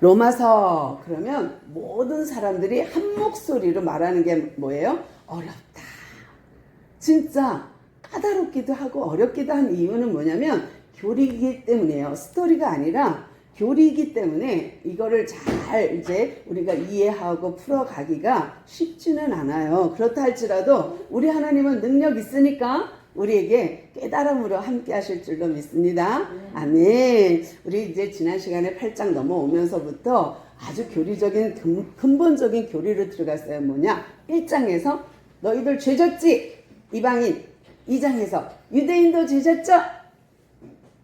로마서 그러면 모든 사람들이 한 목소리로 말하는 게 뭐예요? 어렵다. 진짜 까다롭기도 하고 어렵기도 한 이유는 뭐냐면 교리이기 때문이에요. 스토리가 아니라 교리이기 때문에 이거를 잘 이제 우리가 이해하고 풀어가기가 쉽지는 않아요. 그렇다 할지라도 우리 하나님은 능력 있으니까 우리에게 깨달음으로 함께 하실 줄로 믿습니다. 아멘. 우리 이제 지난 시간에 8장 넘어오면서부터 아주 교리적인 근본적인 교리로 들어갔어요. 뭐냐? 1장에서 너희들 죄졌지? 이방인. 2장에서 유대인도 죄졌죠?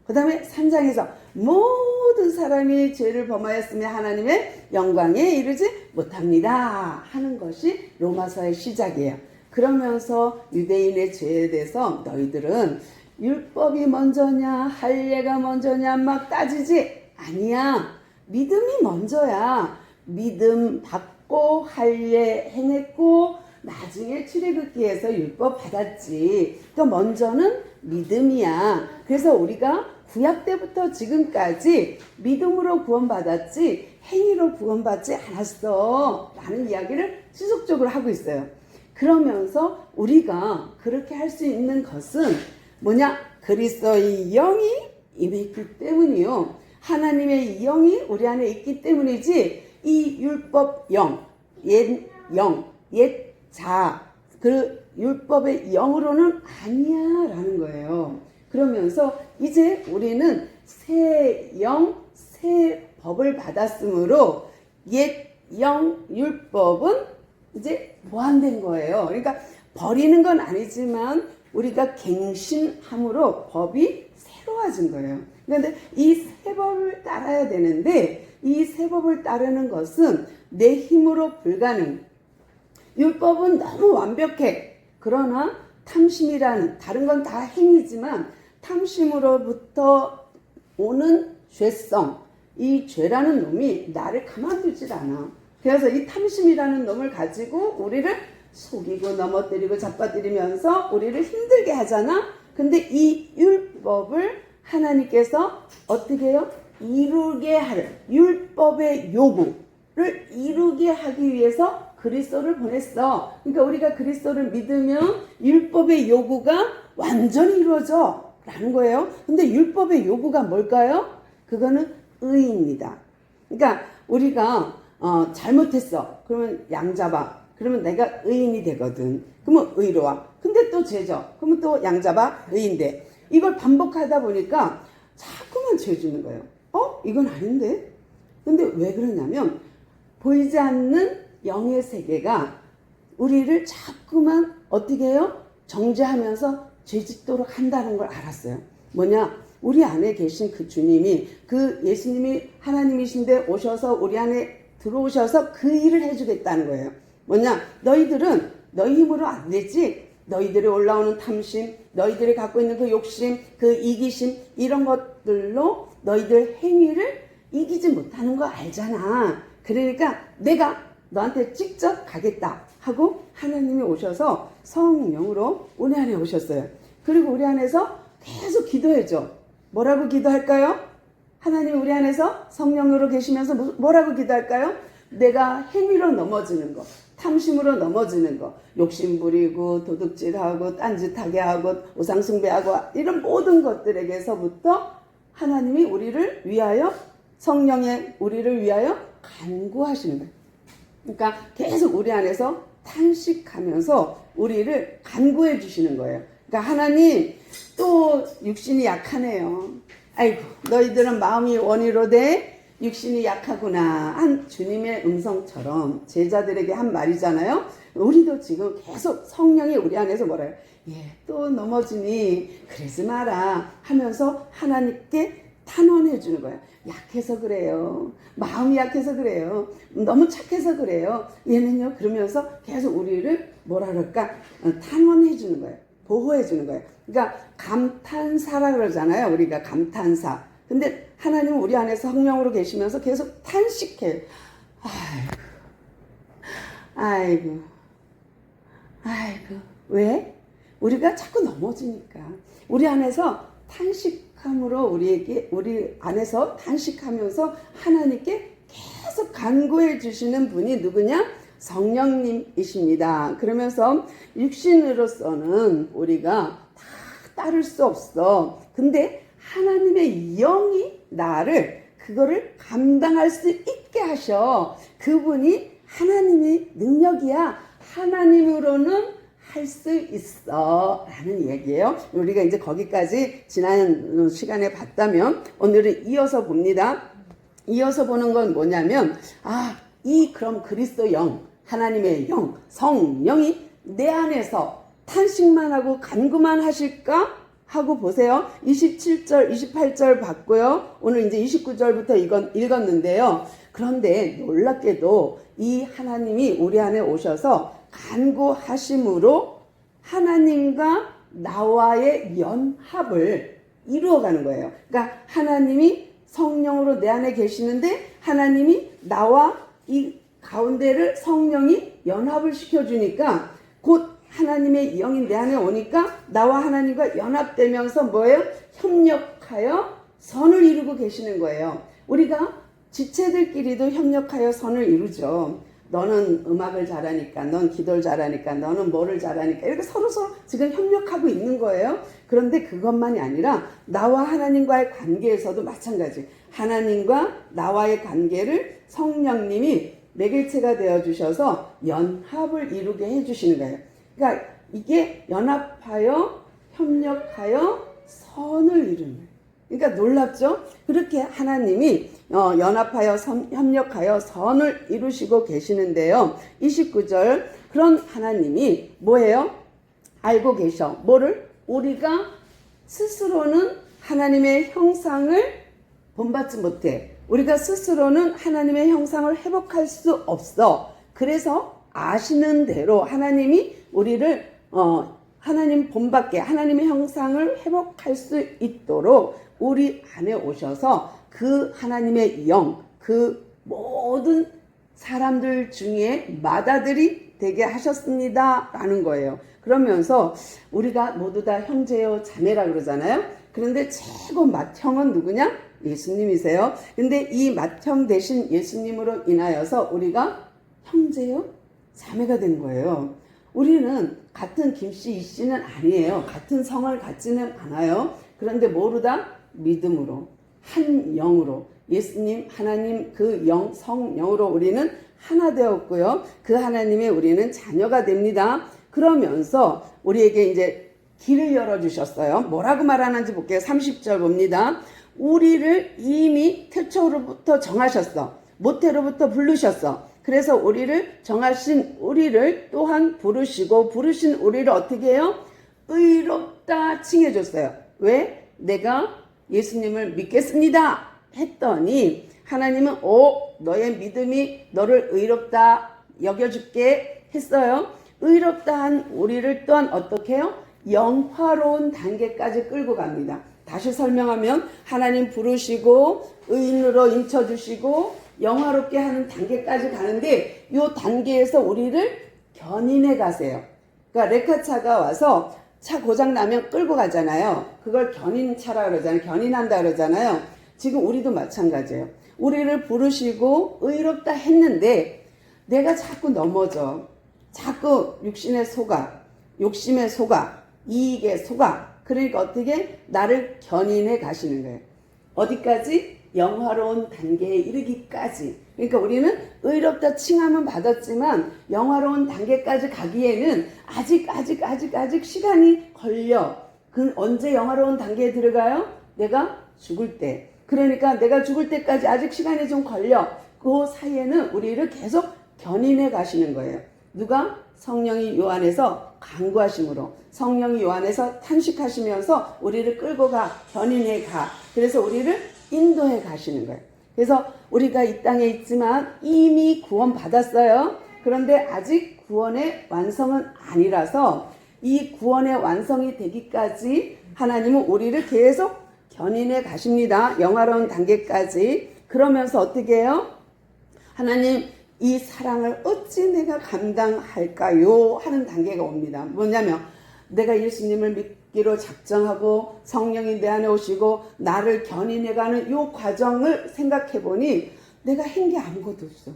그 다음에 3장에서 모든 사람이 죄를 범하였으며 하나님의 영광에 이르지 못합니다 하는 것이 로마서의 시작이에요. 그러면서 유대인의 죄에 대해서 너희들은 율법이 먼저냐 할례가 먼저냐 막 따지지 아니야. 믿음이 먼저야. 믿음 받고 할례 행했고 나중에 출애굽기에서 율법 받았지. 또 먼저는 믿음이야. 그래서 우리가 구약 때부터 지금까지 믿음으로 구원받았지 행위로 구원받지 않았어 라는 이야기를 지속적으로 하고 있어요. 그러면서 우리가 그렇게 할 수 있는 것은 뭐냐? 그리스도의 영이 임했기 때문이요. 하나님의 영이 우리 안에 있기 때문이지 이 율법 영, 옛 영, 옛 자, 그 율법의 영으로는 아니야 라는 거예요. 그러면서 이제 우리는 새 영, 새 법을 받았으므로 옛 영 율법은 이제 보완된 거예요. 그러니까 버리는 건 아니지만 우리가 갱신함으로 법이 새로워진 거예요. 그런데 이 새 법을 따라야 되는데 이 새 법을 따르는 것은 내 힘으로 불가능. 율법은 너무 완벽해. 그러나 탐심이라는 다른 건 다 행위지만 탐심으로부터 오는 죄성, 이 죄라는 놈이 나를 가만두질 않아. 그래서 이 탐심이라는 놈을 가지고 우리를 속이고 넘어뜨리고 잡아뜨리면서 우리를 힘들게 하잖아. 근데 이 율법을 하나님께서 어떻게 해요? 이루게 할 율법의 요구를 이루게 하기 위해서 그리스도를 보냈어. 그러니까 우리가 그리스도를 믿으면 율법의 요구가 완전히 이루어져 라는 거예요. 근데 율법의 요구가 뭘까요? 그거는 의입니다. 그러니까 우리가 잘못했어. 그러면 양 잡아. 그러면 내가 의인이 되거든. 그러면 의로워. 근데 또 죄져. 그러면 또 양 잡아 의인돼. 이걸 반복하다 보니까 자꾸만 죄 주는 거예요. 이건 아닌데? 근데 왜 그러냐면 보이지 않는 영의 세계가 우리를 자꾸만 어떻게 해요? 정죄하면서 죄짓도록 한다는 걸 알았어요. 뭐냐? 우리 안에 계신 그 주님이, 그 예수님이 하나님이신데 오셔서 우리 안에 들어오셔서 그 일을 해주겠다는 거예요. 뭐냐? 너희들은 너희 힘으로 안 되지. 너희들이 올라오는 탐심, 너희들이 갖고 있는 그 욕심, 그 이기심, 이런 것들로 너희들 행위를 이기지 못하는 거 알잖아. 그러니까 내가 너한테 직접 가겠다 하고 하나님이 오셔서 성령으로 우리 안에 오셨어요. 그리고 우리 안에서 계속 기도해줘. 뭐라고 기도할까요? 하나님이 우리 안에서 성령으로 계시면서 뭐라고 기도할까요? 내가 행위로 넘어지는 거, 탐심으로 넘어지는 거, 욕심 부리고 도둑질하고 딴짓하게 하고 우상숭배하고 이런 모든 것들에게서부터 하나님이 우리를 위하여, 성령의 우리를 위하여 간구하시는 거예요. 그러니까 계속 우리 안에서 탄식하면서 우리를 간구해 주시는 거예요. 그러니까 하나님, 또 육신이 약하네요. 아이고, 너희들은 마음이 원이로되 육신이 약하구나 한 주님의 음성처럼 제자들에게 한 말이잖아요. 우리도 지금 계속 성령이 우리 안에서 뭐래요? 또 넘어지니 그러지 마라 하면서 하나님께 탄원해 주는 거예요. 약해서 그래요. 마음이 약해서 그래요. 너무 착해서 그래요. 얘는요. 그러면서 계속 우리를 뭐라 그럴까? 탄원해 주는 거예요. 보호해 주는 거예요. 그러니까 감탄사라 그러잖아요. 우리가 감탄사. 근데 하나님은 우리 안에 성령으로 계시면서 계속 탄식해. 아이고. 왜? 우리가 자꾸 넘어지니까. 우리 안에서 탄식함으로 우리 안에서 탄식하면서 하나님께 간구해 주시는 분이 누구냐? 성령님이십니다. 그러면서 육신으로서는 우리가 다 따를 수 없어. 근데 하나님의 영이 나를 그거를 감당할 수 있게 하셔. 그분이 하나님의 능력이야. 하나님으로는 할 수 있어 라는 얘기예요. 우리가 이제 거기까지 지난 시간에 봤다면 오늘은 이어서 봅니다. 이어서 보는 건 뭐냐면 그럼 그리스도 영, 하나님의 영, 성령이 내 안에서 탄식만 하고 간구만 하실까? 하고 보세요. 27절, 28절 봤고요. 오늘 이제 29절부터 이건 읽었는데요. 그런데 놀랍게도 이 하나님이 우리 안에 오셔서 간구하심으로 하나님과 나와의 연합을 이루어가는 거예요. 그러니까 하나님이 성령으로 내 안에 계시는데 하나님이 나와 이 가운데를 성령이 연합을 시켜주니까 곧 하나님의 영이 내 안에 오니까 나와 하나님과 연합되면서 뭐예요? 협력하여 선을 이루고 계시는 거예요. 우리가 지체들끼리도 협력하여 선을 이루죠. 너는 음악을 잘하니까, 넌 기도를 잘하니까, 너는 뭐를 잘하니까 이렇게 서로 지금 협력하고 있는 거예요. 그런데 그것만이 아니라 나와 하나님과의 관계에서도 마찬가지. 하나님과 나와의 관계를 성령님이 매개체가 되어주셔서 연합을 이루게 해주시는 거예요. 그러니까 이게 연합하여 협력하여 선을 이루는 거예요. 그러니까 놀랍죠? 그렇게 하나님이 연합하여 협력하여 선을 이루시고 계시는데요. 29절 그런 하나님이 뭐예요? 알고 계셔. 뭐를? 우리가 스스로는 하나님의 형상을 본받지 못해. 우리가 스스로는 하나님의 형상을 회복할 수 없어. 그래서 아시는 대로 하나님이 우리를 하나님 본받게 하나님의 형상을 회복할 수 있도록 우리 안에 오셔서 그 하나님의 영, 그 모든 사람들 중에 맏아들이 되게 하셨습니다 라는 거예요. 그러면서 우리가 모두 다 형제요 자매라 그러잖아요. 그런데 최고 맏형은 누구냐? 예수님이세요. 근데 이 맏형 대신 예수님으로 인하여서 우리가 형제요 자매가 된 거예요. 우리는 같은 김씨 이씨는 아니에요. 같은 성을 갖지는 않아요. 그런데 모르다 믿음으로 한 영으로 예수님 하나님 그 영 성령으로 우리는 하나 되었고요. 그 하나님의 우리는 자녀가 됩니다. 그러면서 우리에게 이제 길을 열어주셨어요. 뭐라고 말하는지 볼게요. 30절 봅니다. 우리를 이미 태초로부터 정하셨어. 모태로부터 부르셨어. 그래서 우리를 정하신 우리를 또한 부르신 우리를 어떻게 해요? 의롭다 칭해줬어요. 왜? 내가 예수님을 믿겠습니다 했더니 하나님은 너의 믿음이 너를 의롭다 여겨줄게 했어요. 의롭다 한 우리를 또한 어떻게 해요? 영화로운 단계까지 끌고 갑니다. 다시 설명하면 하나님 부르시고 의인으로 인쳐주시고 영화롭게 하는 단계까지 가는데 이 단계에서 우리를 견인해 가세요. 그러니까 레카차가 와서 차 고장 나면 끌고 가잖아요. 그걸 견인차라 그러잖아요. 견인한다 그러잖아요. 지금 우리도 마찬가지예요. 우리를 부르시고 의롭다 했는데 내가 자꾸 넘어져. 자꾸 육신에 속아. 욕심에 속아. 이익에 속아. 그러니까 어떻게? 나를 견인해 가시는 거예요. 어디까지? 영화로운 단계에 이르기까지. 그러니까 우리는 의롭다 칭함은 받았지만 영화로운 단계까지 가기에는 아직 시간이 걸려. 그 언제 영화로운 단계에 들어가요? 내가 죽을 때. 그러니까 내가 죽을 때까지 아직 시간이 좀 걸려. 그 사이에는 우리를 계속 견인해 가시는 거예요. 누가? 성령이 요 안에서 간구하심으로 성령이 요 안에서 탄식하시면서 우리를 끌고 가, 견인해 가. 그래서 우리를 인도해 가시는 거예요. 그래서 우리가 이 땅에 있지만 이미 구원 받았어요. 그런데 아직 구원의 완성은 아니라서 이 구원의 완성이 되기까지 하나님은 우리를 계속 견인해 가십니다. 영화로운 단계까지. 그러면서 어떻게 해요? 하나님 이 사랑을 어찌 내가 감당할까요? 하는 단계가 옵니다. 뭐냐면 내가 예수님을 믿기로 작정하고 성령이 내 안에 오시고 나를 견인해가는 이 과정을 생각해 보니 내가 한 게 아무것도 없어.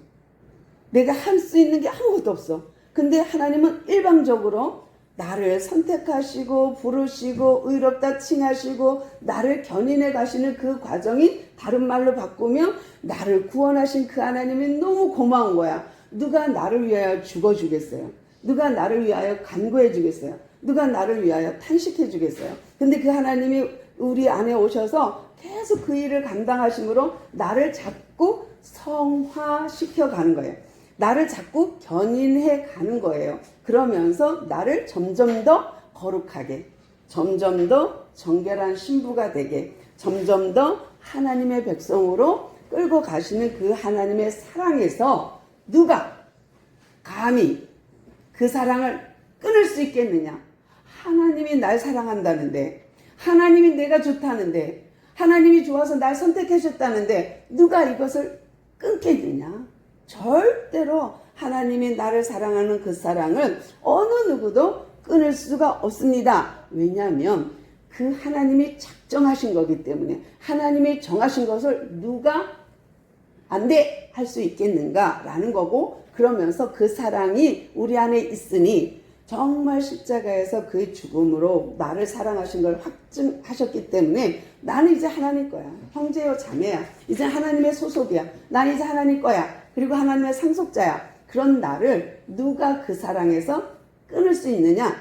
내가 할 수 있는 게 아무것도 없어. 근데 하나님은 일방적으로 나를 선택하시고 부르시고 의롭다 칭하시고 나를 견인해 가시는 그 과정이 다른 말로 바꾸면 나를 구원하신 그 하나님이 너무 고마운 거야. 누가 나를 위하여 죽어주겠어요? 누가 나를 위하여 간구해 주겠어요? 누가 나를 위하여 탄식해 주겠어요? 근데 그 하나님이 우리 안에 오셔서 계속 그 일을 감당하심으로 나를 자꾸 성화시켜 가는 거예요. 나를 자꾸 견인해 가는 거예요. 그러면서 나를 점점 더 거룩하게, 점점 더 정결한 신부가 되게, 점점 더 하나님의 백성으로 끌고 가시는 그 하나님의 사랑에서 누가 감히 그 사랑을 끊을 수 있겠느냐? 하나님이 날 사랑한다는데, 하나님이 내가 좋다는데, 하나님이 좋아서 날 선택해 줬다는데 누가 이것을 끊겠느냐? 절대로 하나님이 나를 사랑하는 그 사랑을 어느 누구도 끊을 수가 없습니다. 왜냐하면 그 하나님이 작정하신 거기 때문에, 하나님이 정하신 것을 누가 안 돼 할 수 있겠는가라는 거고, 그러면서 그 사랑이 우리 안에 있으니 정말 십자가에서 그 죽음으로 나를 사랑하신 걸 확증하셨기 때문에 나는 이제 하나님 거야. 형제요 자매야. 이제 하나님의 소속이야. 난 이제 하나님 거야. 그리고 하나님의 상속자야. 그런 나를 누가 그 사랑에서 끊을 수 있느냐?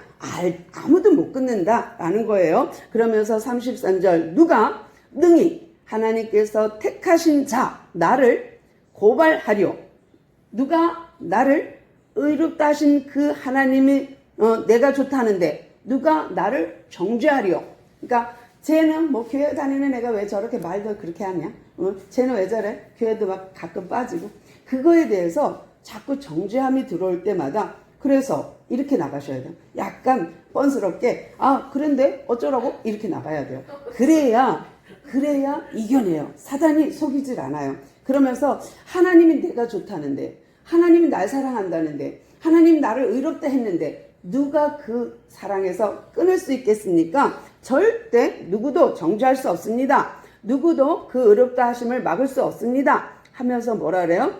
아무도 못 끊는다라는 거예요. 그러면서 33절, 누가 능히 하나님께서 택하신 자 나를 고발하려, 누가 나를 의롭다 하신 그 하나님이 내가 좋다는데 누가 나를 정죄하려. 그러니까 쟤는 뭐 교회 다니는 애가 왜 저렇게 말도 그렇게 하냐, 쟤는 왜 저래, 교회도 막 가끔 빠지고, 그거에 대해서 자꾸 정죄함이 들어올 때마다 그래서 이렇게 나가셔야 돼요. 약간 뻔스럽게 그런데 어쩌라고 이렇게 나가야 돼요. 그래야 이겨내요. 사단이 속이질 않아요. 그러면서 하나님이 내가 좋다는데, 하나님이 날 사랑한다는데, 하나님이 나를 의롭다 했는데 누가 그 사랑에서 끊을 수 있겠습니까? 절대 누구도 정죄할 수 없습니다. 누구도 그 의롭다 하심을 막을 수 없습니다. 하면서 뭐라 그래요?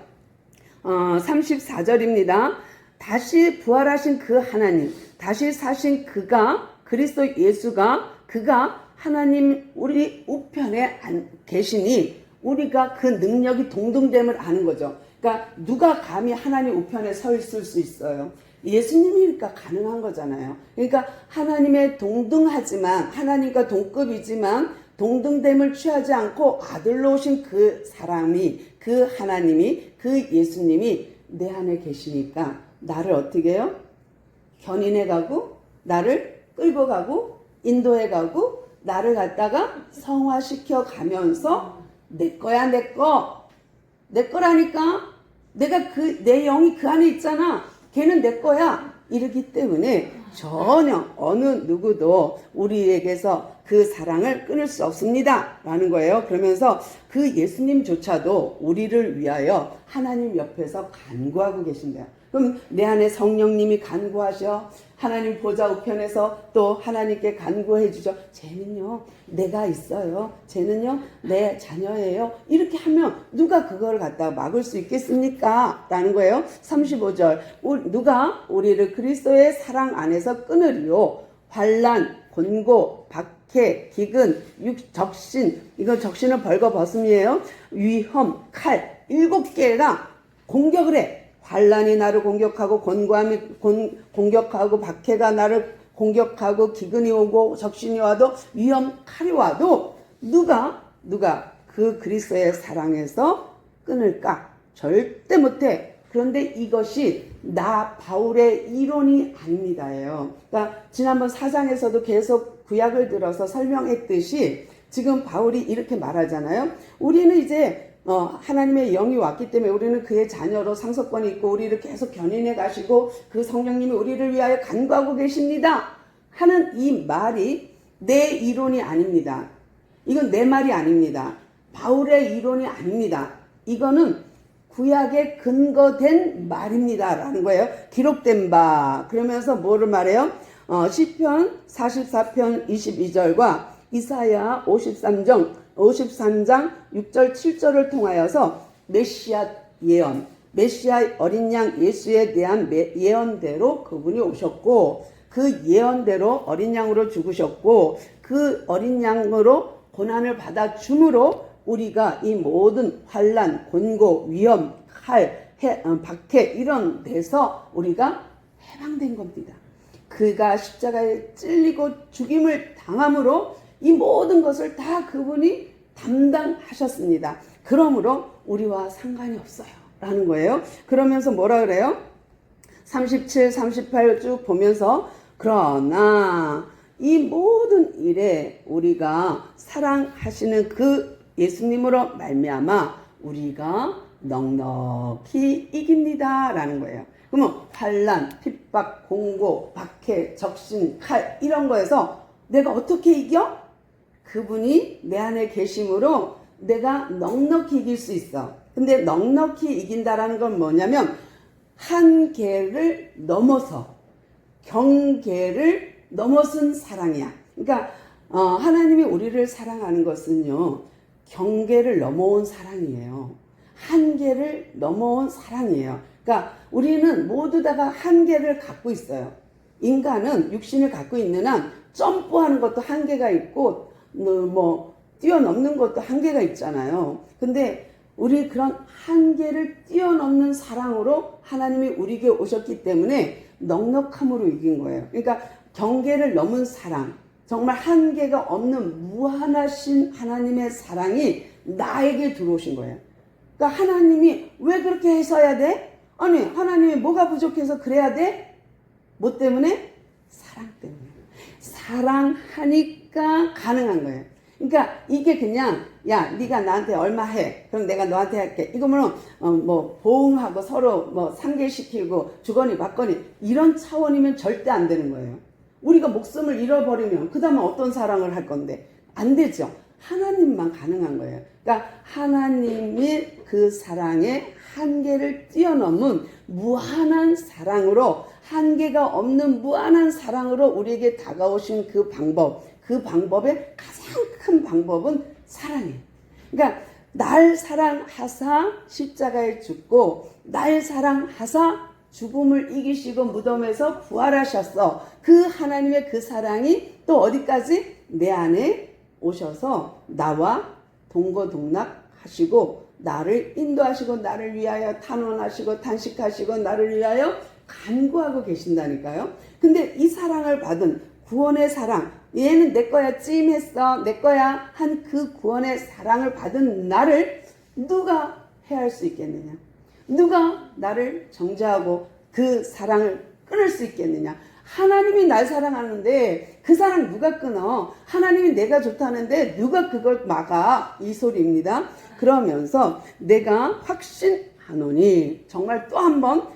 34절입니다. 다시 부활하신 그 하나님, 다시 사신 그가, 그리스도 예수가, 그가 하나님 우리 우편에 계시니 우리가 그 능력이 동등됨을 아는 거죠. 그러니까 누가 감히 하나님 우편에 서 있을 수 있어요? 예수님이니까 가능한 거잖아요. 그러니까 하나님의 동등하지만, 하나님과 동급이지만 동등됨을 취하지 않고 아들로 오신 그 사람이, 그 하나님이, 그 예수님이 내 안에 계시니까 나를 어떻게 해요? 견인해 가고, 나를 끌고 가고, 인도해 가고, 나를 갖다가 성화시켜 가면서 내 거야, 내 거. 내 거라니까. 내가 내 영이 그 안에 있잖아. 걔는 내 거야. 이러기 때문에 전혀 어느 누구도 우리에게서 그 사랑을 끊을 수 없습니다. 라는 거예요. 그러면서 그 예수님조차도 우리를 위하여 하나님 옆에서 간구하고 계신대요. 그럼 내 안에 성령님이 간구하셔. 하나님 보좌 우편에서 또 하나님께 간구해 주죠. 쟤는요 내가 있어요. 쟤는요 내 자녀예요. 이렇게 하면 누가 그걸 갖다가 막을 수 있겠습니까? 라는 거예요. 35절, 누가 우리를 그리스도의 사랑 안에서 끊으리요? 환난, 곤고, 박해, 기근, 적신, 이건 적신은 벌거벗음이에요. 위험, 칼, 7개가 공격을 해. 환난이 나를 공격하고, 곤고함이 공격하고, 박해가 나를 공격하고, 기근이 오고, 적신이 와도, 위험, 칼이 와도 누가 그 그리스도의 사랑에서 끊을까? 절대 못해. 그런데 이것이 나 바울의 이론이 아닙니다예요. 그러니까 지난번 4장에서도 계속 구약을 들어서 설명했듯이 지금 바울이 이렇게 말하잖아요. 우리는 이제 하나님의 영이 왔기 때문에 우리는 그의 자녀로 상속권이 있고 우리를 계속 견인해 가시고 그 성령님이 우리를 위하여 간구하고 계십니다 하는 이 말이 내 이론이 아닙니다. 이건 내 말이 아닙니다. 바울의 이론이 아닙니다. 이거는 구약에 근거된 말입니다 라는 거예요. 기록된 바. 그러면서 뭐를 말해요? 시편 44편 22절과 이사야 53장 6절 7절을 통하여서 메시아 예언, 메시아 어린 양 예수에 대한 예언대로 그분이 오셨고, 그 예언대로 어린 양으로 죽으셨고, 그 어린 양으로 고난을 받아 줌으로 우리가 이 모든 환난, 곤고, 위험, 칼, 박해 이런 데서 우리가 해방된 겁니다. 그가 십자가에 찔리고 죽임을 당함으로 이 모든 것을 다 그분이 담당하셨습니다. 그러므로 우리와 상관이 없어요 라는 거예요. 그러면서 뭐라 그래요? 37, 38 쭉 보면서 그러나 이 모든 일에 우리가 사랑하시는 그 예수님으로 말미암아 우리가 넉넉히 이깁니다 라는 거예요. 그러면 환난, 핍박, 공고, 박해, 적신, 칼 이런 거에서 내가 어떻게 이겨? 그분이 내 안에 계심으로 내가 넉넉히 이길 수 있어. 근데 넉넉히 이긴다라는 건 뭐냐면 한계를 넘어서 경계를 넘어선 사랑이야. 그러니까 하나님이 우리를 사랑하는 것은요, 경계를 넘어온 사랑이에요. 한계를 넘어온 사랑이에요. 그러니까 우리는 모두 다가 한계를 갖고 있어요. 인간은 육신을 갖고 있는 한 점프하는 것도 한계가 있고 뭐 뛰어넘는 것도 한계가 있잖아요. 근데 우리 그런 한계를 뛰어넘는 사랑으로 하나님이 우리에게 오셨기 때문에 넉넉함으로 이긴 거예요. 그러니까 경계를 넘은 사랑, 정말 한계가 없는 무한하신 하나님의 사랑이 나에게 들어오신 거예요. 그러니까 하나님이 왜 그렇게 해서야 돼? 아니 하나님이 뭐가 부족해서 그래야 돼? 뭐 때문에? 사랑 때문에. 사랑하니까 가능한 거예요. 그러니까 이게 그냥 야 네가 나한테 얼마 해 그럼 내가 너한테 할게 이거면 뭐 보응하고 서로 뭐 상계시키고 주거니 받거니 이런 차원이면 절대 안 되는 거예요. 우리가 목숨을 잃어버리면 그 다음에 어떤 사랑을 할 건데 안 되죠. 하나님만 가능한 거예요. 그러니까 하나님이 그 사랑의 한계를 뛰어넘은 무한한 사랑으로 한계가 없는 무한한 사랑으로 우리에게 다가오신 그 방법, 그 방법의 가장 큰 방법은 사랑이에요. 그러니까 날 사랑하사 십자가에 죽고 날 사랑하사 죽음을 이기시고 무덤에서 부활하셨어. 그 하나님의 그 사랑이 또 어디까지? 내 안에 오셔서 나와 동거동락하시고 나를 인도하시고 나를 위하여 탄원하시고 탄식하시고 나를 위하여 간구하고 계신다니까요. 근데 이 사랑을 받은 구원의 사랑, 얘는 내 거야 찜했어 내 거야 한 그 구원의 사랑을 받은 나를 누가 해할 수 있겠느냐? 누가 나를 정죄하고 그 사랑을 끊을 수 있겠느냐? 하나님이 날 사랑하는데 그 사랑 누가 끊어? 하나님이 내가 좋다는데 누가 그걸 막아? 이 소리입니다. 그러면서 내가 확신하노니 정말 또 한 번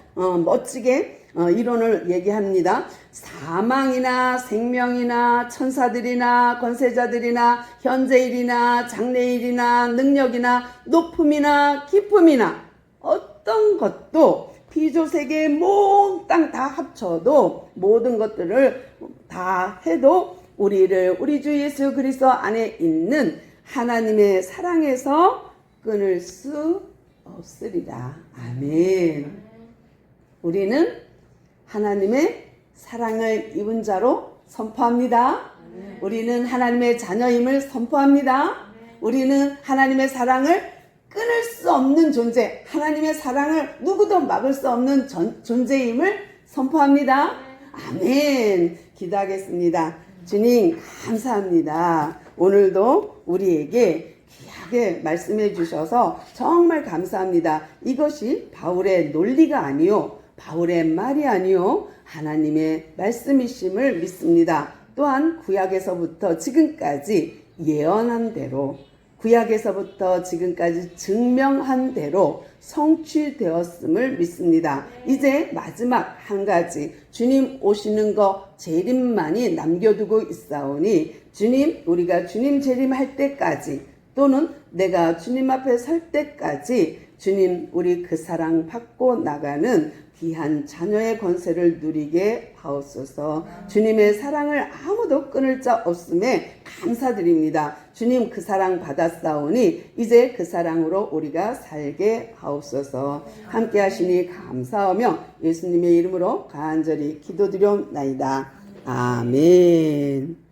멋지게 이론을 얘기합니다. 사망이나 생명이나 천사들이나 권세자들이나 현재일이나 장래일이나 능력이나 높음이나 깊음이나 어떤 것도 피조세계 몽땅 다 합쳐도 모든 것들을 다 해도 우리를 우리 주 예수 그리스도 안에 있는 하나님의 사랑에서 끊을 수 없으리라. 아멘. 우리는 하나님의 사랑을 입은 자로 선포합니다. 우리는 하나님의 자녀임을 선포합니다. 우리는 하나님의 사랑을 끊을 수 없는 존재, 하나님의 사랑을 누구도 막을 수 없는 존재임을 선포합니다. 아멘. 기도하겠습니다. 주님 감사합니다. 오늘도 우리에게 귀하게 말씀해 주셔서 정말 감사합니다. 이것이 바울의 논리가 아니요 바울의 말이 아니요 하나님의 말씀이심을 믿습니다. 또한 구약에서부터 지금까지 예언한 대로 구약에서부터 지금까지 증명한 대로 성취되었음을 믿습니다. 이제 마지막 한 가지 주님 오시는 거 재림만이 남겨두고 있사오니 주님 우리가 주님 재림할 때까지 또는 내가 주님 앞에 설 때까지 주님, 우리 그 사랑 받고 나가는 귀한 자녀의 권세를 누리게 하옵소서. 주님의 사랑을 아무도 끊을 자 없음에 감사드립니다. 주님, 그 사랑 받았사오니 이제 그 사랑으로 우리가 살게 하옵소서. 함께 하시니 감사하며 예수님의 이름으로 간절히 기도드려옵나이다. 아멘.